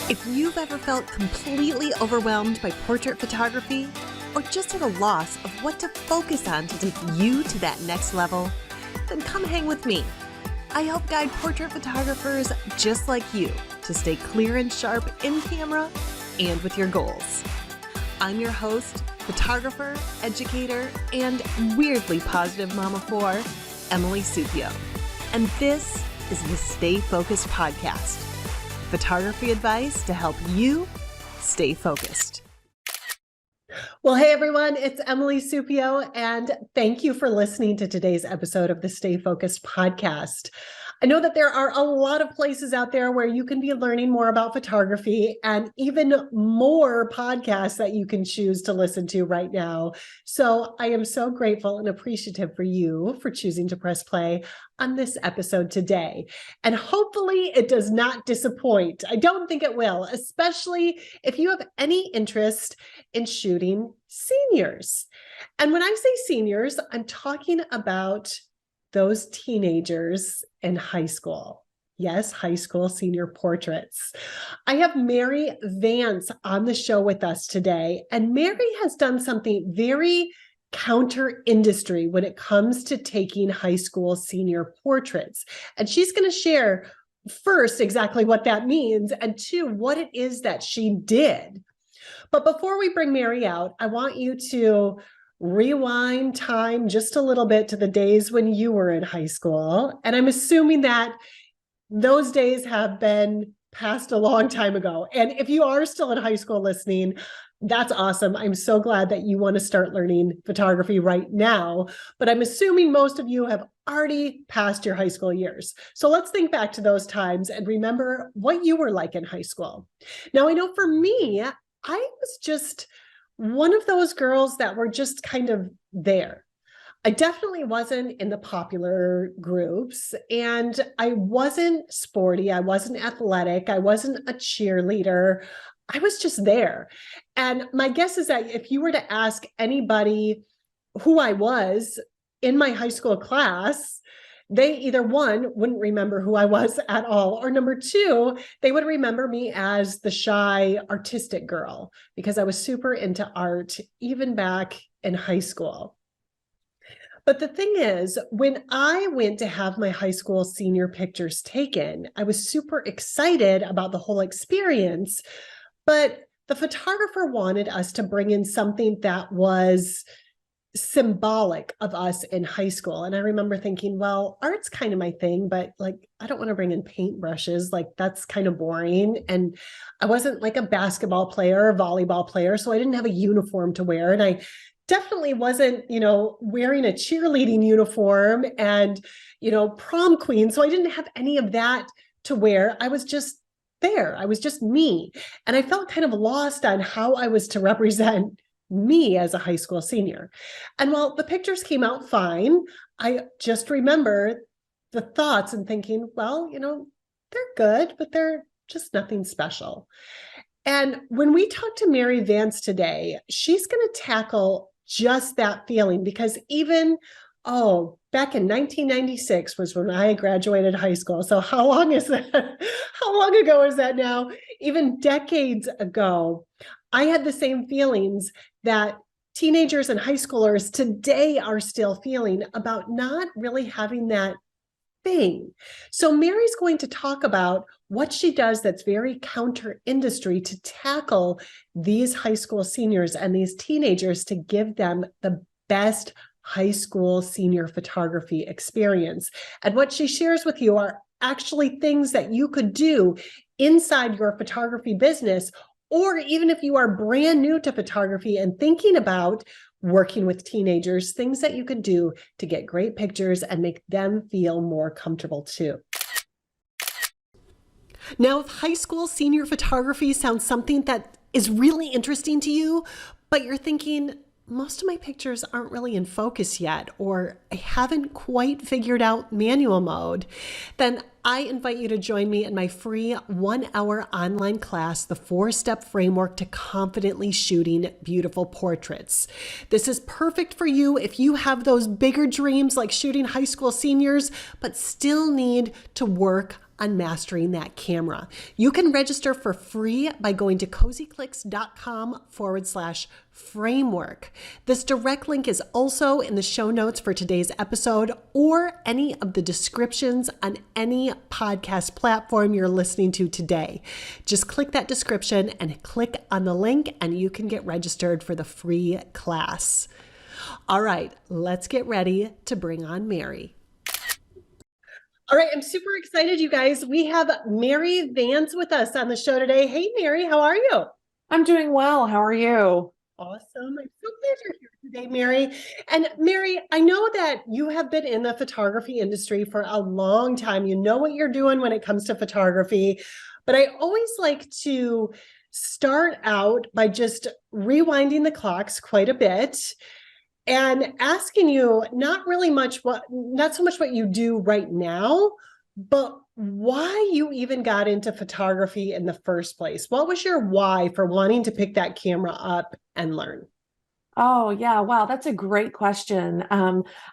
If you've ever felt completely overwhelmed by portrait photography, or just at a loss of what to focus on to take you to that next level, then come hang with me. I help guide portrait photographers just like you to stay clear and sharp in camera and with your goals. I'm your host, photographer, educator, and weirdly positive mama of four, Emily Supio. And this is the Stay Focused Podcast. Photography advice to help you stay focused. Well, hey everyone, it's Emily Supio, and thank you for listening to today's episode of the Stay Focused Podcast. I know that there are a lot of places out there where you can be learning more about photography and even more podcasts that you can choose to listen to right now. So I am so grateful and appreciative for you for choosing to press play on this episode today. And hopefully it does not disappoint. I don't think it will, especially if you have any interest in shooting seniors. And when I say seniors, I'm talking about those teenagers in high school. Yes, high school senior portraits. I have Mary Vance on the show with us today, and Mary has done something very counter-industry when it comes to taking high school senior portraits. And she's going to share first exactly what that means, and two, what it is that she did. But before we bring Mary out, I want you to rewind time just a little bit to the days when you were in high school. And I'm assuming that those days have been passed a long time ago. And if you are still in high school listening, that's awesome. I'm so glad that you want to start learning photography right now. But I'm assuming most of you have already passed your high school years. So let's think back to those times and remember what you were like in high school. Now, I know for me, I was just one of those girls that were just kind of there. I definitely wasn't in the popular groups, and I wasn't sporty. I wasn't athletic. I wasn't a cheerleader. I was just there. And my guess is that if you were to ask anybody who I was in my high school class, they either one, wouldn't remember who I was at all, or number two, they would remember me as the shy artistic girl because I was super into art even back in high school. But the thing is, when I went to have my high school senior pictures taken, I was super excited about the whole experience, but the photographer wanted us to bring in something that was symbolic of us in high school. And I remember thinking, well, art's kind of my thing, but like, I don't want to bring in paintbrushes. Like, that's kind of boring. And I wasn't like a basketball player or volleyball player, so I didn't have a uniform to wear. And I definitely wasn't, wearing a cheerleading uniform and, prom queen. So I didn't have any of that to wear. I was just there. I was just me. And I felt kind of lost on how I was to represent me as a high school senior. And while the pictures came out fine, I just remember the thoughts and thinking, well, they're good, but they're just nothing special. And when we talk to Mary Vance today, she's going to tackle just that feeling because even, back in 1996 was when I graduated high school. So how long is that? How long ago is that now? Even decades ago, I had the same feelings that teenagers and high schoolers today are still feeling about not really having that thing. So Mary's going to talk about what she does that's very counter-industry to tackle these high school seniors and these teenagers to give them the best high school senior photography experience. And what she shares with you are actually things that you could do inside your photography business, or even if you are brand new to photography and thinking about working with teenagers, things that you could do to get great pictures and make them feel more comfortable too. Now, if high school senior photography sounds something that is really interesting to you, but you're thinking, most of my pictures aren't really in focus yet, or I haven't quite figured out manual mode, then I invite you to join me in my free 1-hour online class, The 4-Step Framework to Confidently Shooting Beautiful Portraits. This is perfect for you if you have those bigger dreams like shooting high school seniors, but still need to work on mastering that camera. You can register for free by going to cozyclicks.com/framework. This direct link is also in the show notes for today's episode or any of the descriptions on any podcast platform you're listening to today. Just click that description and click on the link and you can get registered for the free class. All right, let's get ready to bring on Mary. All right, I'm super excited, you guys. We have Mary Vance with us on the show today. Hey, Mary, how are you? I'm doing well. How are you? Awesome. I'm so glad you're here today, Mary. And Mary, I know that you have been in the photography industry for a long time. You know what you're doing when it comes to photography. But I always like to start out by just rewinding the clocks quite a bit and asking you not so much what you do right now, but why you even got into photography in the first place. What was your why for wanting to pick that camera up and learn? Oh, yeah. Wow. That's a great question.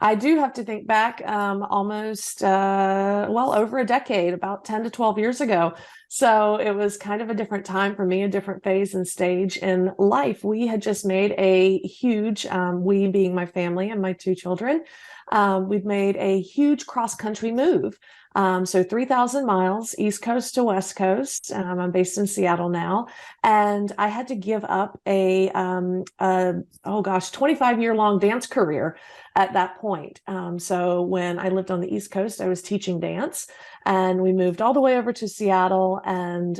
I do have to think back almost, over a decade, about 10 to 12 years ago. So it was kind of a different time for me, a different phase and stage in life. We had just made a huge, we being my family and my two children, we've made a huge cross-country move. So 3,000 miles, East Coast to West Coast. I'm based in Seattle now, and I had to give up a 25-year-long dance career at that point. So when I lived on the East Coast, I was teaching dance, and we moved all the way over to Seattle and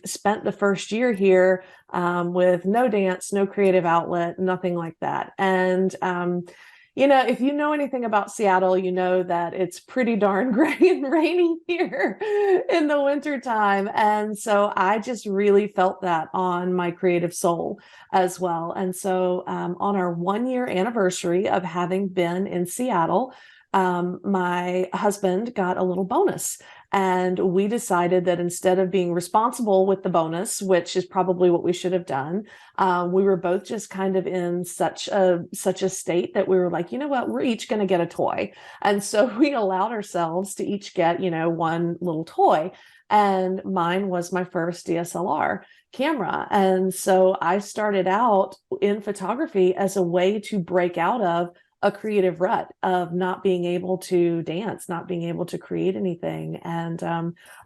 spent the first year here with no dance, no creative outlet, nothing like that. And if you know anything about Seattle, you know that it's pretty darn gray and rainy here in the wintertime. And so I just really felt that on my creative soul as well. And so on our 1-year anniversary of having been in Seattle, my husband got a little bonus. And we decided that instead of being responsible with the bonus, which is probably what we should have done, we were both just kind of in such a state that we were like, you know what, we're each going to get a toy. And so we allowed ourselves to each get, one little toy. And mine was my first DSLR camera. And so I started out in photography as a way to break out of a creative rut of not being able to dance, not being able to create anything. And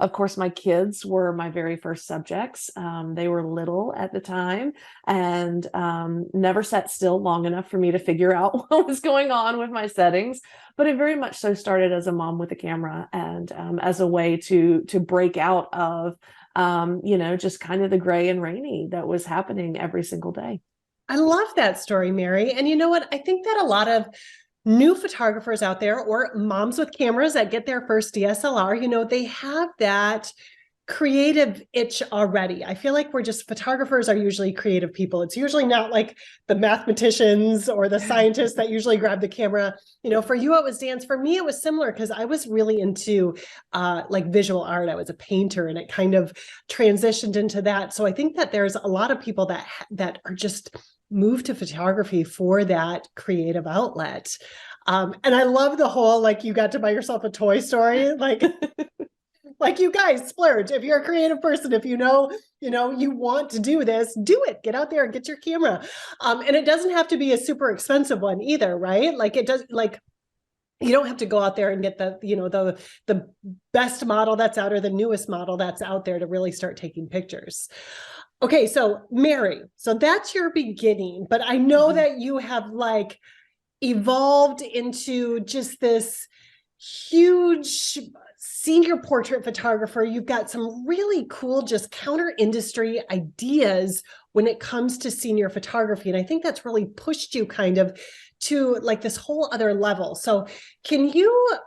of course, my kids were my very first subjects. They were little at the time and never sat still long enough for me to figure out what was going on with my settings. But it very much so started as a mom with a camera and as a way to break out of, just kind of the gray and rainy that was happening every single day. I love that story, Mary. And you know what? I think that a lot of new photographers out there or moms with cameras that get their first DSLR, they have that creative itch already. I feel like photographers are usually creative people. It's usually not like the mathematicians or the scientists that usually grab the camera. For you, it was dance. For me, it was similar because I was really into visual art. I was a painter and it kind of transitioned into that. So I think that there's a lot of people that are just moved to photography for that creative outlet. And I love the whole, you got to buy yourself a toy story. Like you guys splurge. If you're a creative person, if you want to do this, do it. Get out there and get your camera. And it doesn't have to be a super expensive one either, right? You don't have to go out there and get the best model that's out or the newest model that's out there to really start taking pictures. Okay, so Mary, so that's your beginning, but I know that you have evolved into just this huge senior portrait photographer. You've got some really cool, just counter industry ideas when it comes to senior photography. And I think that's really pushed you kind of to this whole other level. So can you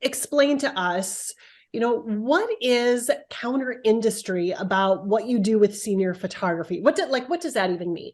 explain to us, what is counter industry about what you do with senior photography? What does that even mean?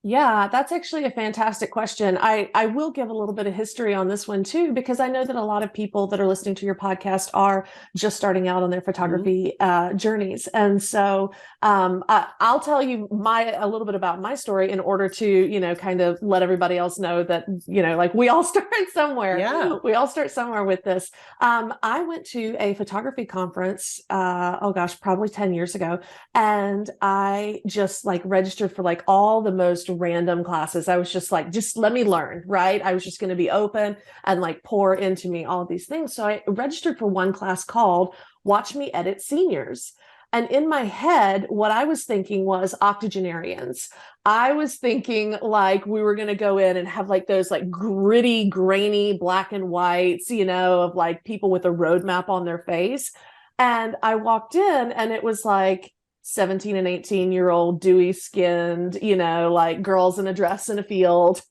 Yeah, that's actually a fantastic question. I will give a little bit of history on this one too, because I know that a lot of people that are listening to your podcast are just starting out on their photography journeys. And so I'll tell you a little bit about my story in order to, kind of let everybody else know that, like we all start somewhere. Yeah. We all start somewhere with this. I went to a photography conference, oh gosh, probably 10 years ago. And I just like registered for like all the most random classes. I was just like, just let me learn, right? I was just going to be open and like pour into me all these things. So I registered for one class called Watch Me Edit Seniors. And in my head, what I was thinking was octogenarians. I was thinking like we were going to go in and have like those like gritty, grainy black and whites, of like people with a roadmap on their face. And I walked in and it was like 17 and 18-year-old dewy skinned, like girls in a dress in a field,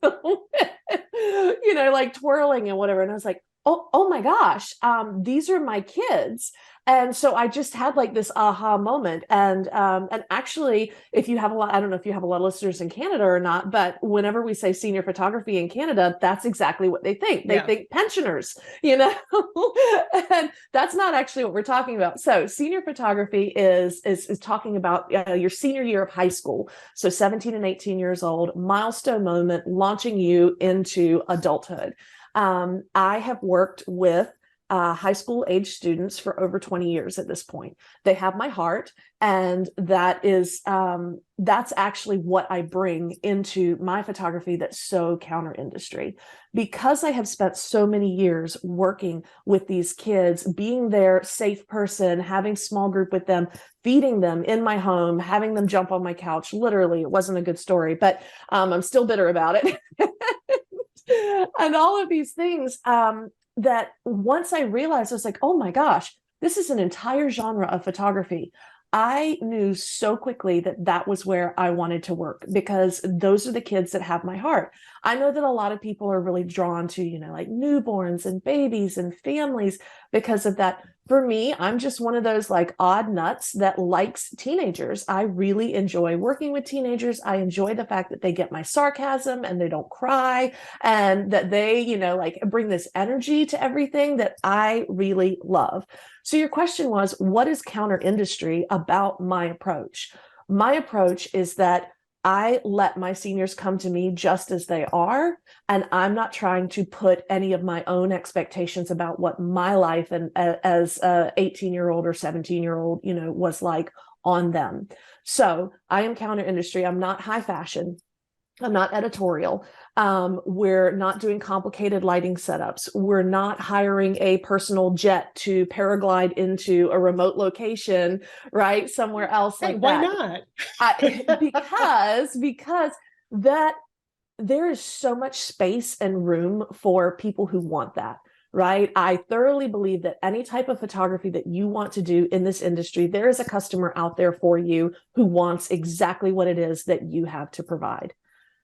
like twirling and whatever. And I was like, oh my gosh, these are my kids. And so I just had like this aha moment. And actually, if you have I don't know if you have a lot of listeners in Canada or not, but whenever we say senior photography in Canada, that's exactly what they think. They think pensioners, and that's not actually what we're talking about. So senior photography is talking about your senior year of high school. So 17 and 18 years old, milestone moment, launching you into adulthood. I have worked with high school age students for over 20 years at this point. They have my heart, and that's actually what I bring into my photography that's so counter industry. Because I have spent so many years working with these kids, being their safe person, having small group with them, feeding them in my home, having them jump on my couch. Literally, it wasn't a good story, but I'm still bitter about it. And all of these things, that once I realized, I was like, oh my gosh, this is an entire genre of photography. I knew so quickly that that was where I wanted to work, because those are the kids that have my heart. I know that a lot of people are really drawn to, like newborns and babies and families because of that. For me, I'm just one of those like odd nuts that likes teenagers. I really enjoy working with teenagers. I enjoy the fact that they get my sarcasm and they don't cry, and that they, like bring this energy to everything that I really love. So your question was, what is counter industry about my approach? My approach is that I let my seniors come to me just as they are, and I'm not trying to put any of my own expectations about what my life and as a 18-year-old or 17-year-old, was like on them. So I am counter industry. I'm not high fashion. I'm not editorial. We're not doing complicated lighting setups. We're not hiring a personal jet to paraglide into a remote location, right? Somewhere else like why that. not? Because that there is so much space and room for people who want that. Right. I thoroughly believe that any type of photography that you want to do in this industry, there is a customer out there for you who wants exactly what it is that you have to provide.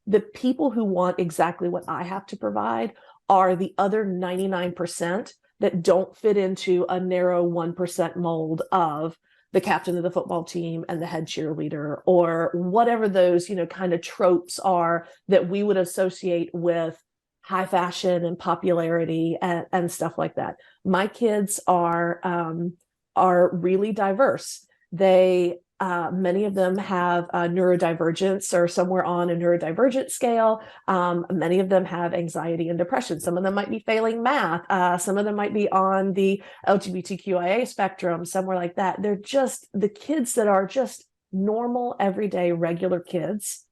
The people who want exactly what I have to provide are the other 99% that don't fit into a narrow 1% mold of the captain of the football team and the head cheerleader, or whatever those, kind of tropes are that we would associate with high fashion and popularity and stuff like that. My kids are really diverse. Many of them have neurodivergence or somewhere on a neurodivergent scale. Many of them have anxiety and depression. Some of them might be failing math. Some of them might be on the LGBTQIA spectrum, somewhere like that. They're just the kids that are just normal, everyday, regular kids.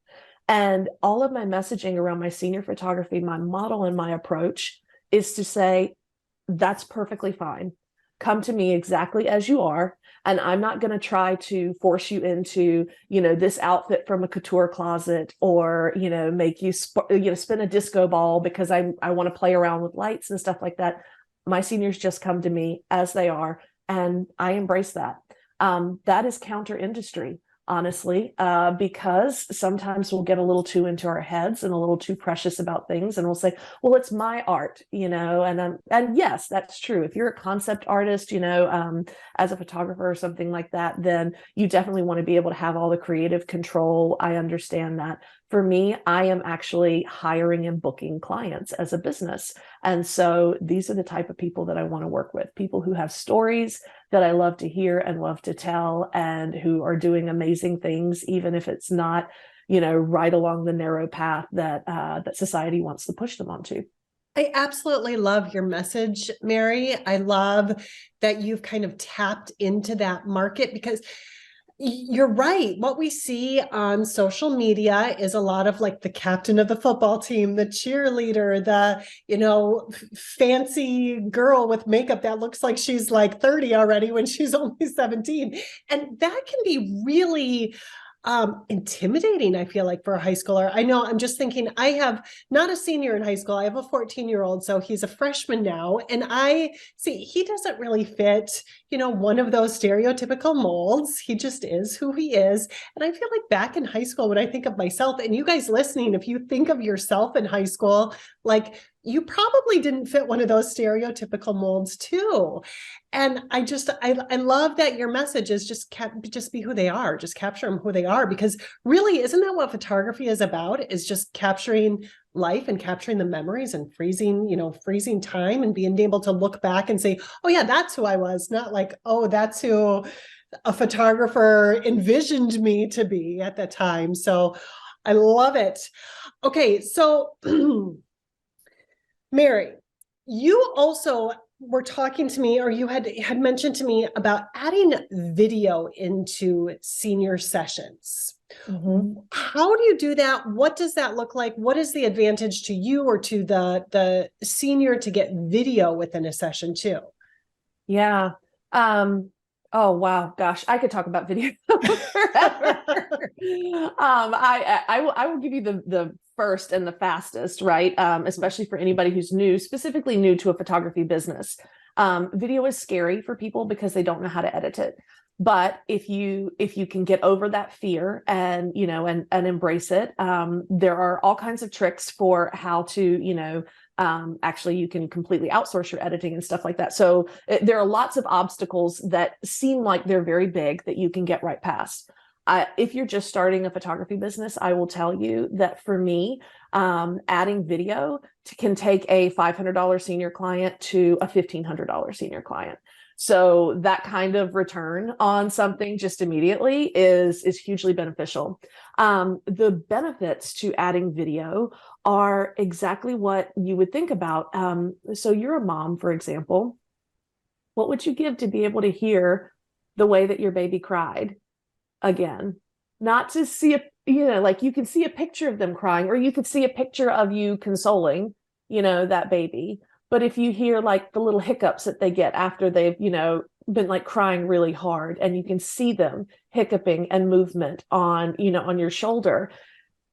And all of my messaging around my senior photography, my model and my approach is to say, that's perfectly fine. Come to me exactly as you are. And I'm not going to try to force you into, this outfit from a couture closet, or, make you, spin a disco ball because I want to play around with lights and stuff like that. My seniors just come to me as they are, and I embrace that. That is counter industry, honestly, because sometimes we'll get a little too into our heads and a little too precious about things, and we'll say, well, it's my art, and yes, that's true. If you're a concept artist, as a photographer or something like that, then you definitely want to be able to have all the creative control. I understand that. For me, I am actually hiring and booking clients as a business. And so these are the type of people that I want to work with, people who have stories that I love to hear and love to tell, and who are doing amazing things, even if it's not, right along the narrow path that society wants to push them onto. I absolutely love your message, Mary. I love that you've kind of tapped into that market, because you're right. What we see on social media is a lot of like the captain of the football team, the cheerleader, the, fancy girl with makeup that looks like she's like 30 already when she's only 17. And that can be really intimidating, I feel like, for a high schooler. I know, I'm just thinking, I have not a senior in high school. I have a 14-year-old, so he's a freshman now. And I see he doesn't really fit, one of those stereotypical molds. He just is who he is. And I feel like back in high school, when I think of myself, and you guys listening, if you think of yourself in high school, like, you probably didn't fit one of those stereotypical molds too. And I love that your message is just be who they are, just capture them who they are, because really, isn't that what photography is about? Is just capturing life and capturing the memories and freezing time and being able to look back and say, oh yeah, that's who I was, not like, oh, that's who a photographer envisioned me to be at the time. So I love it. Okay, so Mary, you also were talking to me, or you had mentioned to me about adding video into senior sessions. Mm-hmm. How do you do that? What does that look like? What is the advantage to you or to the senior to get video within a session too? Yeah. Oh, wow. Gosh, I could talk about video forever. I will give you the first and the fastest, right? Especially for anybody who's specifically new to a photography business. Video is scary for people because they don't know how to edit it. But if you can get over that fear and embrace it, there are all kinds of tricks for how to, actually you can completely outsource your editing and stuff like that. So there are lots of obstacles that seem like they're very big that you can get right past. If you're just starting a photography business, I will tell you that for me, adding video can take a $500 senior client to a $1,500 senior client. So that kind of return on something just immediately is hugely beneficial. The benefits to adding video are exactly what you would think about. So you're a mom, for example. What would you give to be able to hear the way that your baby cried again? Not to see like you can see a picture of them crying, or you could see a picture of you consoling, that baby. But if you hear like the little hiccups that they get after they've, been like crying really hard, and you can see them hiccuping and movement on your shoulder,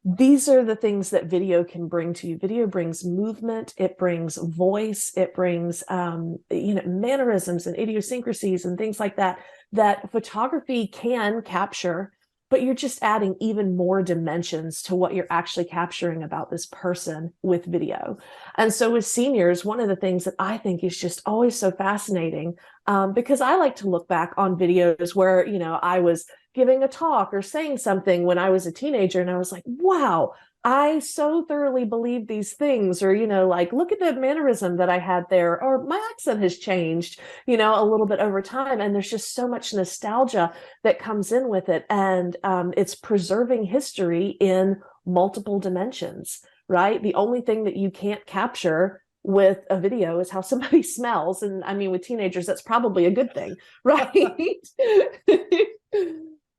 these are the things that video can bring to you. Video brings movement, it brings voice, it brings, mannerisms and idiosyncrasies and things like that photography can capture, but you're just adding even more dimensions to what you're actually capturing about this person with video. And so with seniors, one of the things that I think is just always so fascinating, because I like to look back on videos where, I was giving a talk or saying something when I was a teenager, and I was like, wow, I so thoroughly believe these things, or, like, look at the mannerism that I had there, or my accent has changed, a little bit over time. And there's just so much nostalgia that comes in with it. And it's preserving history in multiple dimensions, right? The only thing that you can't capture with a video is how somebody smells. And I mean, with teenagers, that's probably a good thing, right?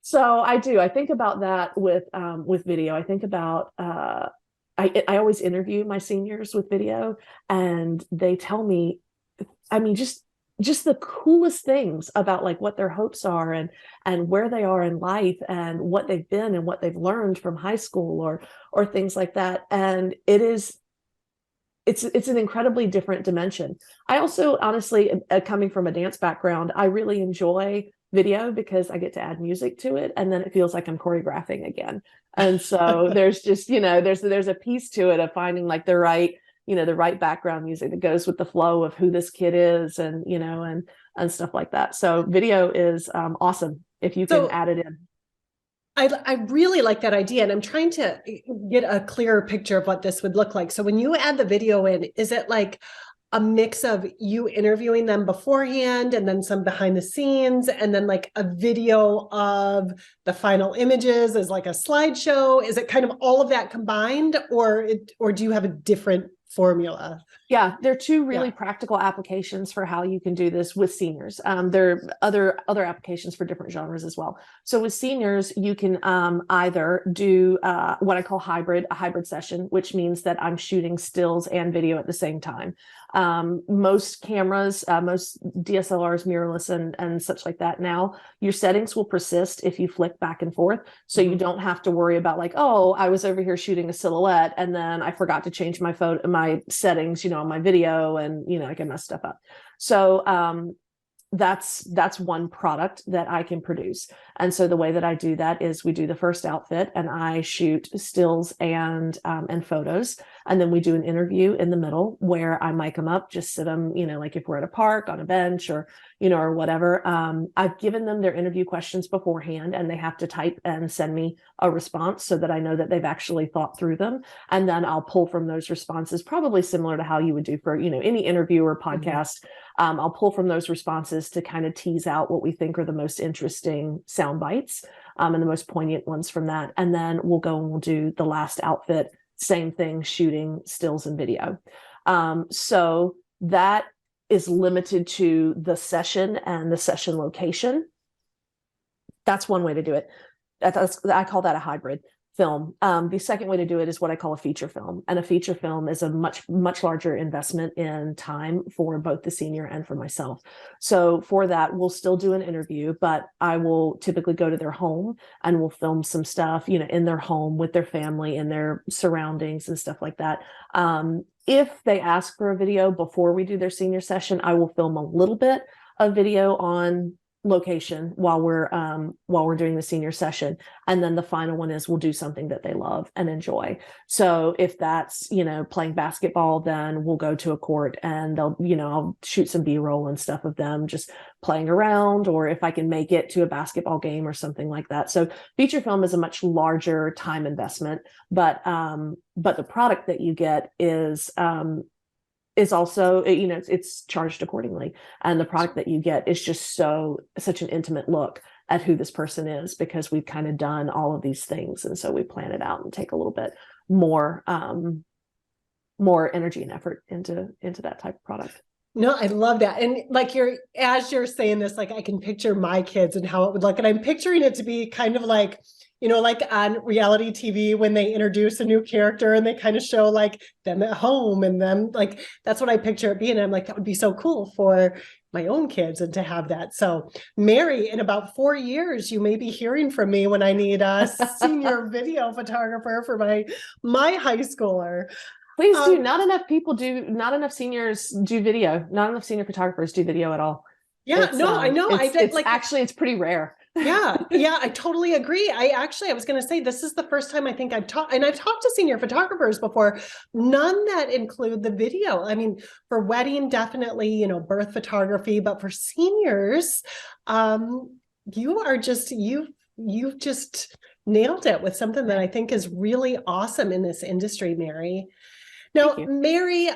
So I think about that with video. I think about, I always interview my seniors with video, and they tell me, I mean, just the coolest things about like what their hopes are and where they are in life and what they've been and what they've learned from high school or things like that. And it's an incredibly different dimension. I also, honestly, coming from a dance background, I really enjoy video because I get to add music to it, and then it feels like I'm choreographing again. And so there's just, there's a piece to it of finding like the right background music that goes with the flow of who this kid is, and and stuff like that. So video is awesome if you can add it in. I really like that idea, and I'm trying to get a clearer picture of what this would look like. So when you add the video in, is it like a mix of you interviewing them beforehand and then some behind the scenes, and then like a video of the final images as like a slideshow? Is it kind of all of that combined, or do you have a different formula? Yeah, there are two really practical applications for how you can do this with seniors. There are other applications for different genres as well. So with seniors, you can either do what I call a hybrid session, which means that I'm shooting stills and video at the same time. Most cameras, most DSLRs, mirrorless and such like that now, your settings will persist if you flick back and forth. So you don't have to worry about like, oh, I was over here shooting a silhouette and then I forgot to change my settings, on my video, and, I can mess stuff up. So, that's one product that I can produce. And so the way that I do that is we do the first outfit and I shoot stills and photos. And then we do an interview in the middle where I mic them up, just sit them, like if we're at a park on a bench or whatever. I've given them their interview questions beforehand and they have to type and send me a response so that I know that they've actually thought through them. And then I'll pull from those responses, probably similar to how you would do for, any interview or podcast. I'll pull from those responses to kind of tease out what we think are the most interesting sound bites and the most poignant ones from that. And then we'll go and we'll do the last outfit, same thing, shooting stills and video. So that is limited to the session and the session location. That's one way to do it. I call that a hybrid film. The second way to do it is what I call a feature film. And a feature film is a much, much larger investment in time for both the senior and for myself. So for that, we'll still do an interview, but I will typically go to their home and we'll film some stuff, in their home with their family and their surroundings and stuff like that. If they ask for a video before we do their senior session, I will film a little bit of video on location while we're doing the senior session. And then the final one is we'll do something that they love and enjoy. So if that's, playing basketball, then we'll go to a court and they'll, I'll shoot some B-roll and stuff of them just playing around, or if I can make it to a basketball game or something like that. So feature film is a much larger time investment, but the product that you get is also, it's charged accordingly. And the product that you get is just such an intimate look at who this person is, because we've kind of done all of these things. And so we plan it out and take a little bit more energy and effort into that type of product. No, I love that. And like as you're saying this, like I can picture my kids and how it would look. And I'm picturing it to be kind of like, like on reality TV when they introduce a new character and they kind of show like them at home and them, like, that's what I picture it being. And I'm like, that would be so cool for my own kids and to have that. So Mary, in about 4 years, you may be hearing from me when I need a senior video photographer for my high schooler. Please do. Not enough seniors do video. Not enough senior photographers do video at all. Yeah, I know. It's pretty rare. Yeah, I totally agree. I was going to say, this is the first time I think I've talked to senior photographers before, none that include the video. I mean, for wedding, definitely, birth photography, but for seniors, you've just nailed it with something that I think is really awesome in this industry, Mary. Now, Mary,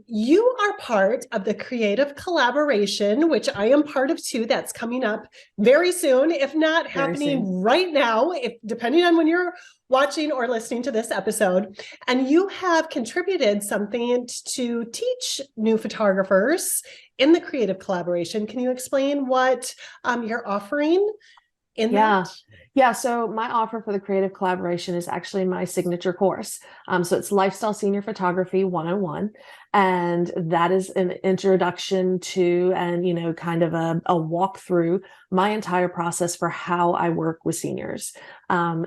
you are part of the creative collaboration, which I am part of too. That's coming up very soon, if not happening right now, depending on when you're watching or listening to this episode. And you have contributed something to teach new photographers in the creative collaboration. Can you explain what you're offering in that? Yeah. So my offer for the creative collaboration is actually my signature course. So it's Lifestyle Senior Photography 101. And that is an introduction to, and, kind of a walk through my entire process for how I work with seniors.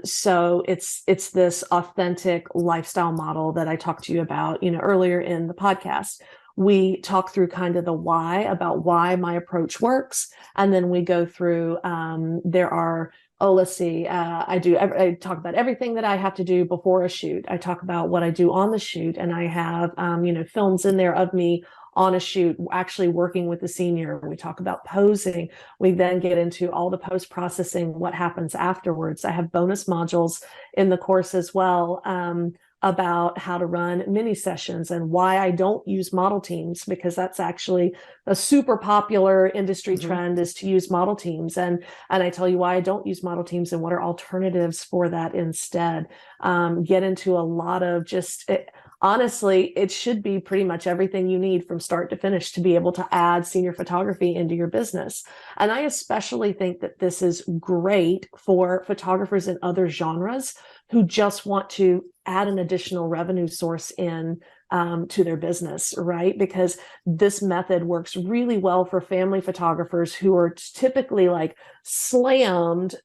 So it's this authentic lifestyle model that I talked to you about, earlier in the podcast. We talk through kind of the why, about why my approach works. And then we go through, I talk about everything that I have to do before a shoot. I talk about what I do on the shoot, and I have, films in there of me on a shoot, actually working with the senior. We talk about posing. We then get into all the post-processing, what happens afterwards. I have bonus modules in the course as well, about how to run mini sessions and why I don't use model teams, because that's actually a super popular industry trend, is to use model teams. And I tell you why I don't use model teams and what are alternatives for that instead. Get into a lot of honestly, it should be pretty much everything you need from start to finish to be able to add senior photography into your business. And I especially think that this is great for photographers in other genres who just want to add an additional revenue source in to their business, right? Because this method works really well for family photographers who are typically like slammed,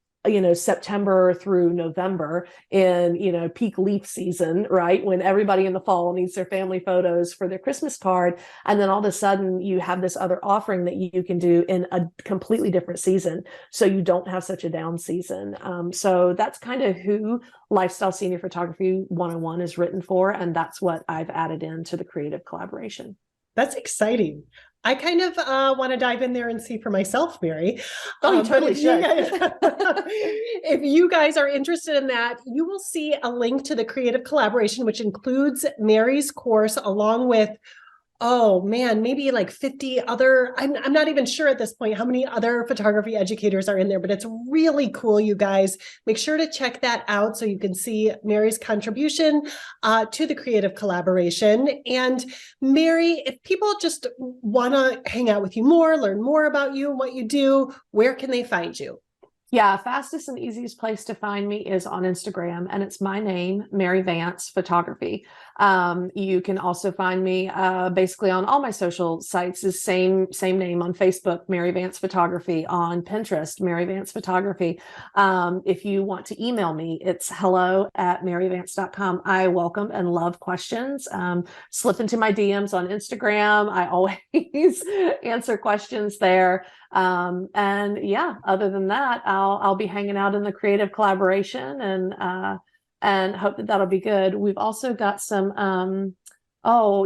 September through November in, peak leaf season, right? When everybody in the fall needs their family photos for their Christmas card. And then all of a sudden you have this other offering that you can do in a completely different season. So you don't have such a down season. So that's kind of who Lifestyle Senior Photography 101 is written for. And that's what I've added into the creative collaboration. That's exciting. I kind of want to dive in there and see for myself, Mary. Oh, you totally should. If you guys are interested in that, you will see a link to the creative collaboration, which includes Mary's course along with, oh man, maybe like 50 other, I'm not even sure at this point how many other photography educators are in there, but it's really cool, you guys. Make sure to check that out so you can see Mary's contribution to the creative collaboration. And Mary, if people just want to hang out with you more, learn more about you and what you do, where can they find you? Yeah, fastest and easiest place to find me is on Instagram, and it's my name, Mary Vance Photography. You can also find me basically on all my social sites, is same name on Facebook, Mary Vance Photography, on Pinterest, Mary Vance Photography. If you want to email me, it's hello@maryvance.com. I welcome and love questions. Slip into my DMs on Instagram. I always answer questions there. And yeah, other than that, I'll be hanging out in the creative collaboration and hope that that'll be good. We've also got some,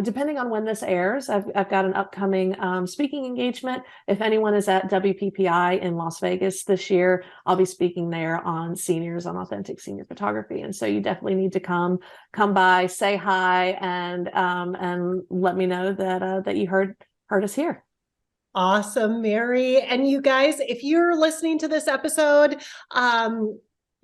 depending on when this airs, I've got an upcoming speaking engagement. If anyone is at WPPI in Las Vegas this year, I'll be speaking there on seniors, on authentic senior photography. And so you definitely need to come by, say hi, and let me know that you heard us here. Awesome, Mary. And you guys, if you're listening to this episode,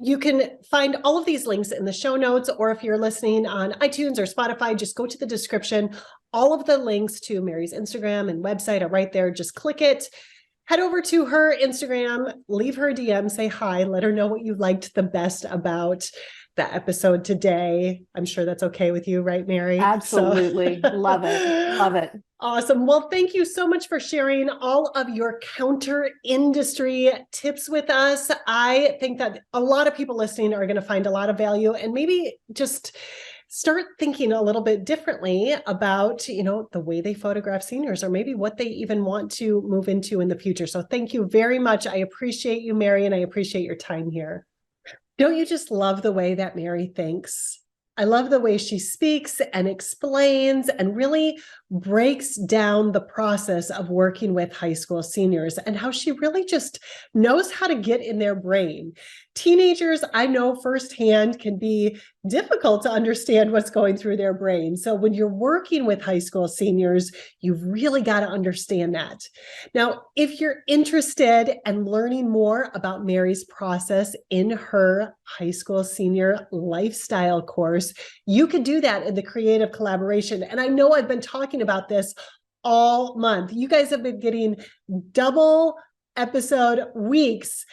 you can find all of these links in the show notes, or if you're listening on iTunes or Spotify, just go to the description. All of the links to Mary's Instagram and website are right there. Just click it. Head over to her Instagram, leave her a DM, say hi, let her know what you liked the best about the episode today. I'm sure that's okay with you, right, Mary? Absolutely. Love it. Love it. Awesome. Well, thank you so much for sharing all of your counter industry tips with us. I think that a lot of people listening are going to find a lot of value and maybe just start thinking a little bit differently about, the way they photograph seniors, or maybe what they even want to move into in the future. So thank you very much. I appreciate you, Mary, and I appreciate your time here. Don't you just love the way that Mary thinks? I love the way she speaks and explains and really breaks down the process of working with high school seniors, and how she really just knows how to get in their brain. Teenagers, I know firsthand, can be difficult to understand what's going through their brain. So when you're working with high school seniors, you've really got to understand that. Now, if you're interested in learning more about Mary's process in her high school senior lifestyle course, you could do that in the creative collaboration. And I know I've been talking about this all month. You guys have been getting double episode weeks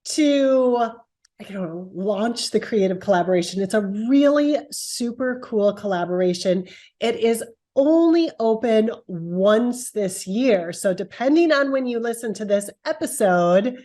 to launch the creative collaboration. It's a really super cool collaboration. It is only open once this year. So depending on when you listen to this episode,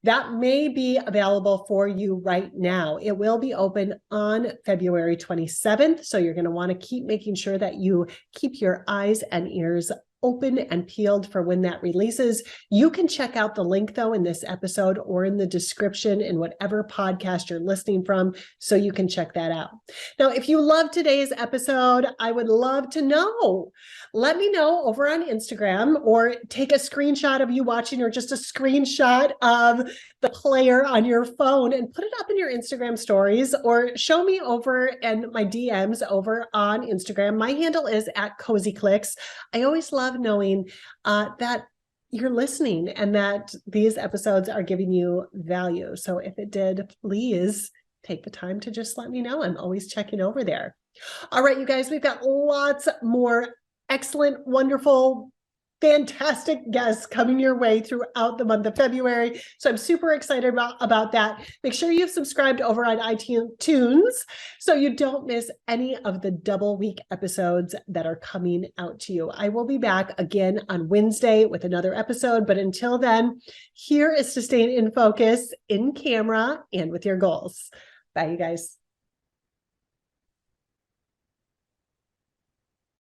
that may be available for you right now. It will be open on February 27th. So you're going to want to keep making sure that you keep your eyes and ears open and peeled for when that releases. You can check out the link though in this episode or in the description in whatever podcast you're listening from, so you can check that out. Now, if you love today's episode, I would love to know. Let me know over on Instagram, or take a screenshot of you watching, or just a screenshot of the player on your phone and put it up in your Instagram stories, or show me over in my DMs over on Instagram. My handle is @CozyClicks. I always love knowing that you're listening and that these episodes are giving you value. So if it did, please take the time to just let me know. I'm always checking over there. All right, you guys, we've got lots more excellent, wonderful, fantastic guests coming your way throughout the month of February. So I'm super excited about that. Make sure you've subscribed over on iTunes so you don't miss any of the double week episodes that are coming out to you. I will be back again on Wednesday with another episode. But until then, here is to staying in focus, in camera, and with your goals. Bye, you guys.